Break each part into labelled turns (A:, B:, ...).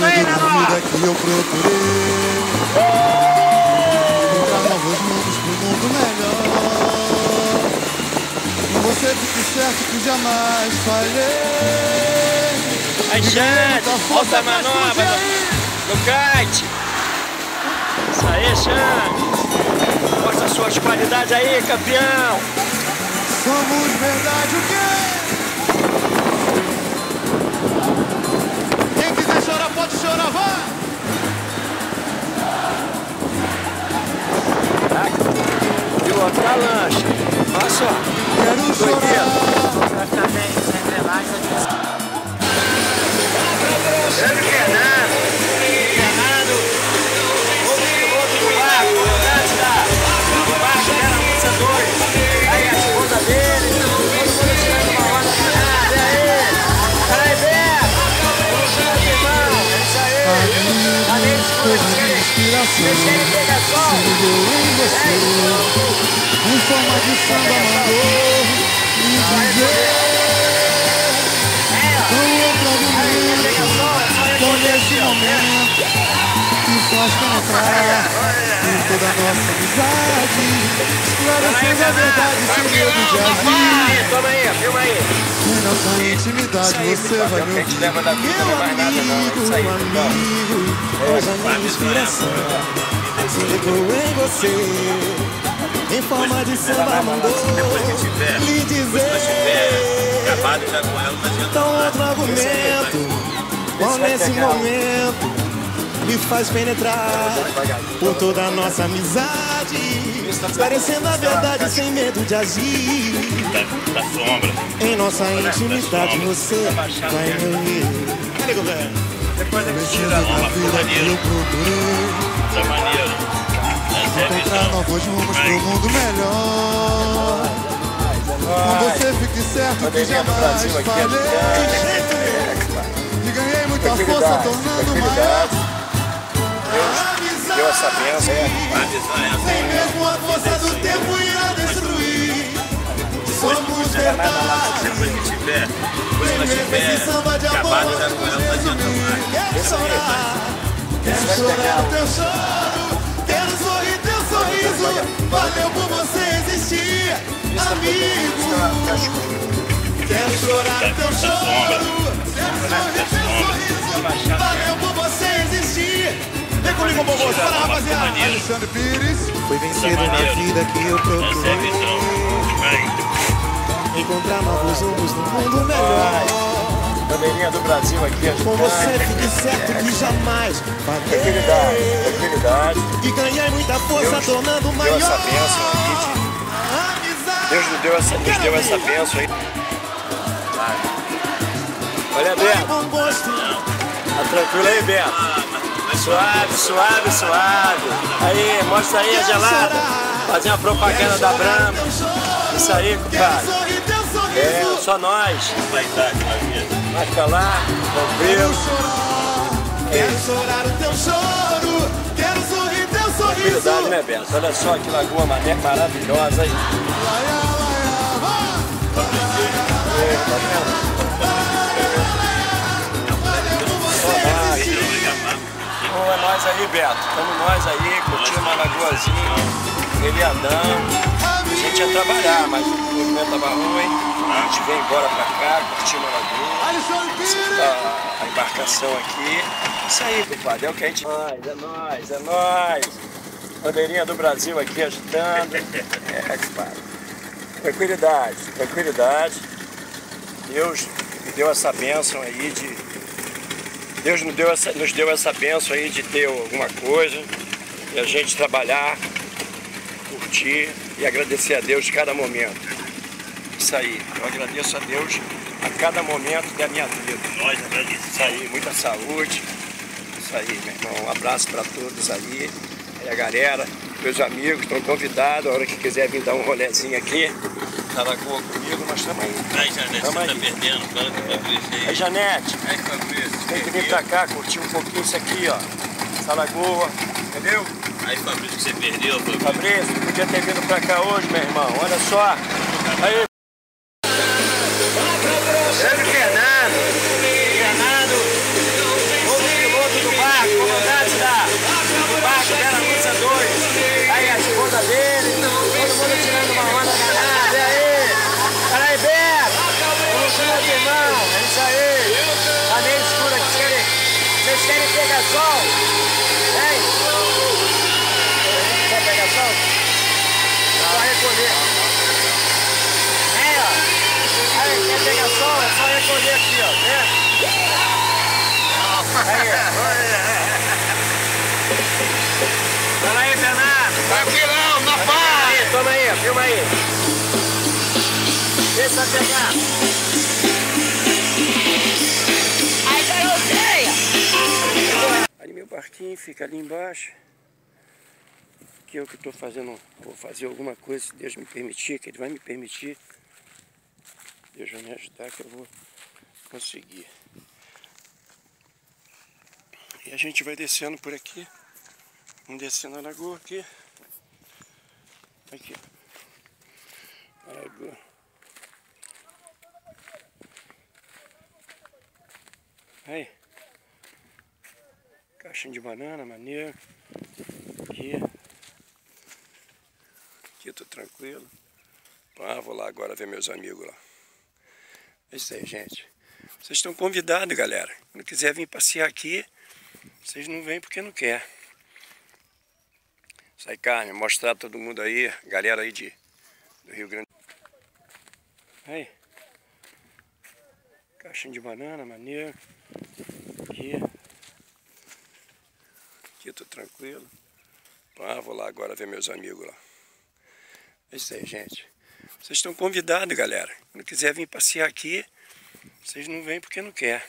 A: isso aí, menor!
B: Que eu procurei encontrar novos mundos pro mundo melhor. Com você fique certo que jamais falhei.
A: Aí, Xande, volta a manobra no kite. Isso aí, Xande. Mostra suas qualidades aí, campeão.
B: Somos verdade o quê? Quem quiser chorar pode chorar, vai!
A: Pilotar lancha. Olha só.
B: Quero chorar.
A: Vai ficar bem, sem relax aqui. Grande Fernando. Fernando. O piloto do barco. O grande do barco era Missa 2. Aí a esposa dele. Todo mundo tirando uma onda. E aí? Aí, Beto. Vamos lá, irmão. É isso aí. Além de
B: Inspiração, se ligou em você. Em forma de samba mandou me dizer. Com outro argumento, com esse momento que faz penetrar em toda a nossa amizade, esclarecendo a verdade sem medo de agir.
A: Toma aí, filma aí.
B: Em nossa intimidade você vai me ouvir. Meu amigo, hoje a minha inspiração se ligou em você. Em forma de samba mandou lhe dizer. Então outro argumento, qual nesse momento me faz penetrar por toda a nossa amizade, esclarecendo a verdade sem medo de agir.
C: Da sombra.
B: Em nossa intimidade você vai me ouvir.
A: Depois a gente
B: Preciso
A: tira
B: da vida que eu procurei.
C: Essa maneira. Essa é a
B: Encontrar
C: visão.
B: novos rumos pro mundo melhor. Com você fique certo que jamais falhei. E ganhei muita força tornando maior.
A: deu essa benção.
B: Nem mesmo a força do tempo irá destruir. Somos verdade.
C: Depois que tiver,
B: Nem mesmo esse samba de amor
C: acabado já com ela
B: resumir. Quero chorar, quero chorar o teu choro, quero sorrir teu sorriso. Valeu por você existir, amigo. Quero chorar o teu choro, quero sorrir teu sorriso. Valeu por você existir. Vem comigo, Bobo, bora, rapaziada. Alexandre Pires. Foi vencido na vida que eu procurei. Encontrar novos rumos no mundo melhor.
A: Bandeirinha do Brasil aqui,
B: Com você fique certo que jamais falhei.
A: tranquilidade.
B: E ganhei muita força
A: Deus
B: tornando maior.
A: deu essa bênção aqui. Deus nos deu essa bênção aí. Olha, Beto.
B: Bom gosto.
A: Tá tranquilo aí, Beto? Suave, suave, suave. Aí, mostra aí a gelada. Fazer uma propaganda da Brahma. Isso aí, compadre. É, só nós. Vai pra lá, tranquilo.
B: Quero chorar o teu choro, quero sorrir teu sorriso.
A: Tranquilidade, né, Beto? Olha só que lagoa maravilhosa aí. É nós aí, Beto. Estamos nós aí, curtindo uma lagoazinha, feriadão. A gente ia trabalhar, mas o movimento tava ruim. A gente veio embora pra cá, curtindo a lagoa. A embarcação aqui. Isso aí, compadre, é o que a gente... É nóis. Bandeirinha do Brasil aqui agitando. É, compadre. Tranquilidade. Deus me deu essa bênção aí de... Deus nos deu essa bênção aí de ter alguma coisa, e a gente trabalhar, curtir e agradecer a Deus cada momento. Isso aí, eu agradeço a Deus a cada momento da minha vida.
C: Nós agradecemos.
A: Isso aí, muita saúde. Isso aí, meu irmão, um abraço para todos aí. Aí a galera, meus amigos, estão convidados, a hora que quiser vir dar um rolezinho aqui, na lagoa comigo, nós estamos aí.
C: Aí, Janete, você tá perdendo, fala com o Fabrício aí.
A: Aí, Janete.
C: Aí, Fabrício.
A: Tem que vir pra cá, curtir um pouquinho isso aqui, ó. Essa lagoa, entendeu?
C: Aí, Fabrício, que você perdeu, Fabrício.
A: Fabrício, podia ter vindo pra cá hoje, meu irmão. Olha só. Aí. Grande Fernando, o piloto pegar sol, é só recolher aqui, ó, né? Aí, fala aí, Bernardo.
B: Tranquilão, na paz.
A: Toma aí, filma aí. Vê se vai pegar.
B: Ai, garoteia.
A: Ali meu barquinho fica ali embaixo. Que é o que eu estou fazendo, vou fazer alguma coisa, se Deus me permitir, que Ele vai me permitir. Deus vai me ajudar que eu vou conseguir. E a gente vai descendo por aqui. Vamos descendo a lagoa aqui. Aqui. A lagoa. Aí. Caixinha de banana, maneiro. Aqui. Aqui eu tô tranquilo. Ah, vou lá agora ver meus amigos lá. É isso aí, gente. Vocês estão convidados, galera. Quando quiser vir passear aqui, vocês não vêm porque não quer. Sai, Carmen, mostrar todo mundo aí, galera aí do Rio Grande. Aí. Caixinha de banana, maneiro. Aqui. Aqui eu tô tranquilo. Ah, vou lá agora ver meus amigos lá. É isso aí, gente. Vocês estão convidados, galera. Quando quiser vir passear aqui, vocês não vêm porque não quer.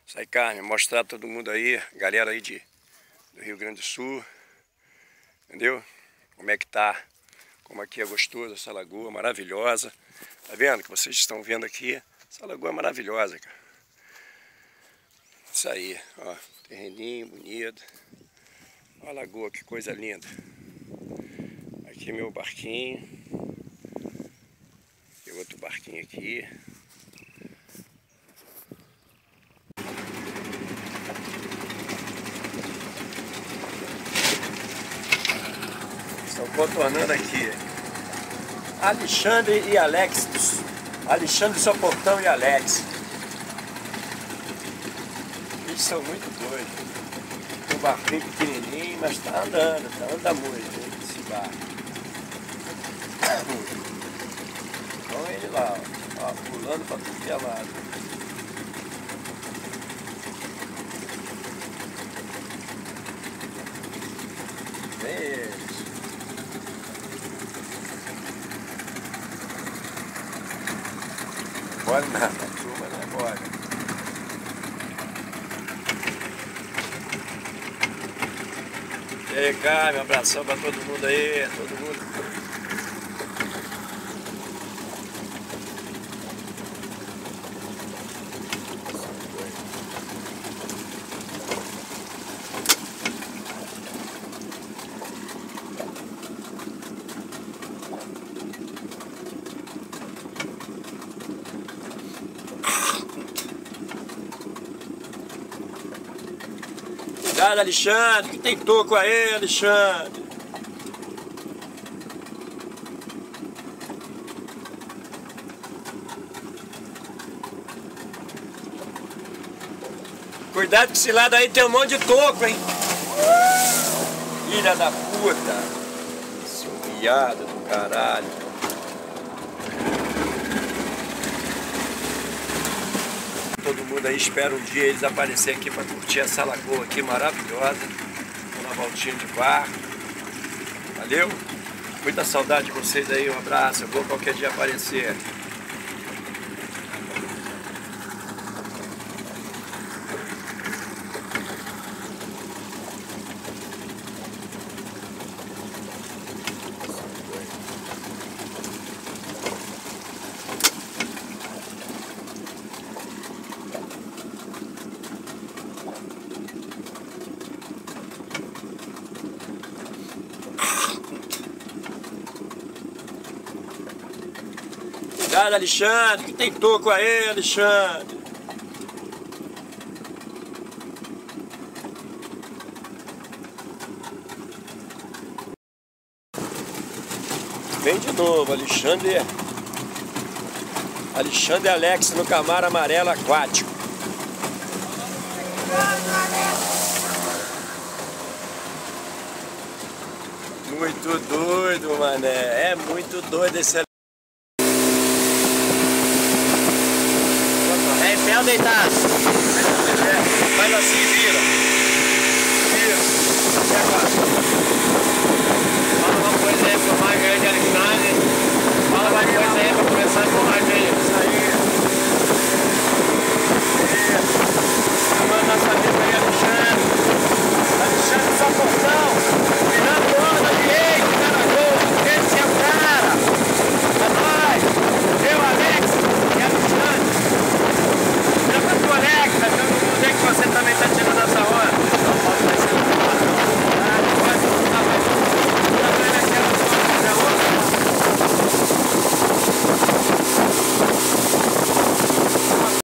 A: Sai, Carmen, mostrar todo mundo aí, galera aí do Rio Grande do Sul. Entendeu? Como é que tá? Como aqui é gostoso, essa lagoa maravilhosa. Tá vendo que vocês estão vendo aqui? Essa lagoa é maravilhosa, cara. Isso aí, ó. Terreninho bonito. Olha a lagoa, que coisa linda. Aqui meu barquinho. Tem outro barquinho aqui. Estão contornando aqui Alexandre e Alex. Alexandre Soportão e Alex. Eles são muito doidos. Um barquinho pequenininho, mas tá andando, anda muito esse barco. Olha ele lá, ó, pulando para tudo que é lado. Vem eles. Bora nada, a turma não é bora. E aí, Carmen, um abração para todo mundo aí, todo mundo. Cuidado, Alexandre, que tem toco aí, Alexandre. Cuidado que esse lado aí tem um monte de toco, hein? Filha da puta. Seu viado do caralho. Todo mundo aí espera um dia eles aparecerem aqui para curtir essa lagoa aqui maravilhosa. Uma voltinha de barco. Valeu? Muita saudade de vocês aí, um abraço. Eu vou qualquer dia aparecer. Cuidado, Alexandre, que tem toco aí, Alexandre. Vem de novo, Alexandre. Alexandre e Alex no Camaro Amarelo Aquático. Muito doido, mané. É muito doido esse É em pé ou deitado? Faz assim, vira. Isso. E agora? Fala uma coisa aí, filmar.